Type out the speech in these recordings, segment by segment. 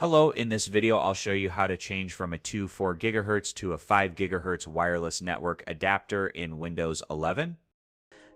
Hello, in this video I'll show you how to change from a 2.4 GHz to a 5 GHz wireless network adapter in Windows 11.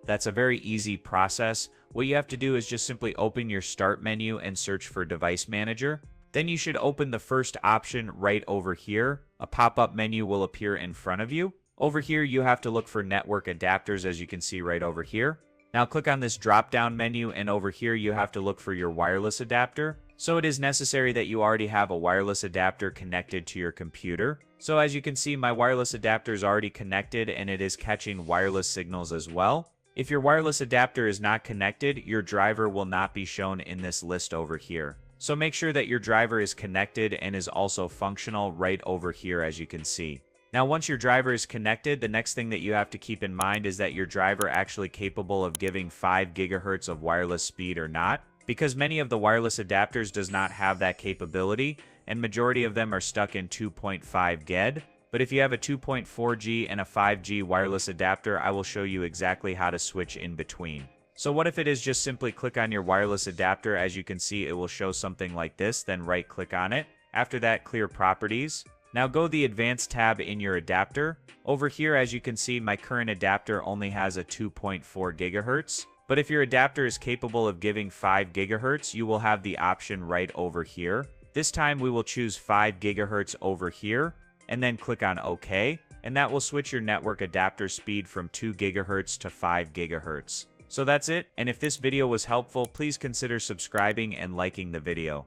That's a very easy process. What you have to do is just simply open your Start menu and search for Device Manager. Then you should open the first option right over here. A pop-up menu will appear in front of you. Over here you have to look for network adapters, as you can see right over here. Now click on this drop-down menu, and over here you have to look for your wireless adapter. So it is necessary that you already have a wireless adapter connected to your computer. So as you can see, my wireless adapter is already connected and it is catching wireless signals as well. If your wireless adapter is not connected, your driver will not be shown in this list over here. So make sure that your driver is connected and is also functional right over here, as you can see. Now once your driver is connected, the next thing that you have to keep in mind is that your driver actually capable of giving 5 GHz of wireless speed or not, because many of the wireless adapters does not have that capability, and majority of them are stuck in 2.5 GHz. But if you have a 2.4 G and a 5G wireless adapter, I will show you exactly how to switch in between. So what if it is just simply click on your wireless adapter? As you can see, it will show something like this, then right click on it. After that, clear properties. Now go the advanced tab in your adapter. Over here, as you can see, my current adapter only has a 2.4 GHz. But if your adapter is capable of giving 5 GHz, you will have the option right over here. This time we will choose 5 GHz over here, and then click on OK, and that will switch your network adapter speed from 2 GHz to 5 GHz. So that's it, and if this video was helpful, please consider subscribing and liking the video.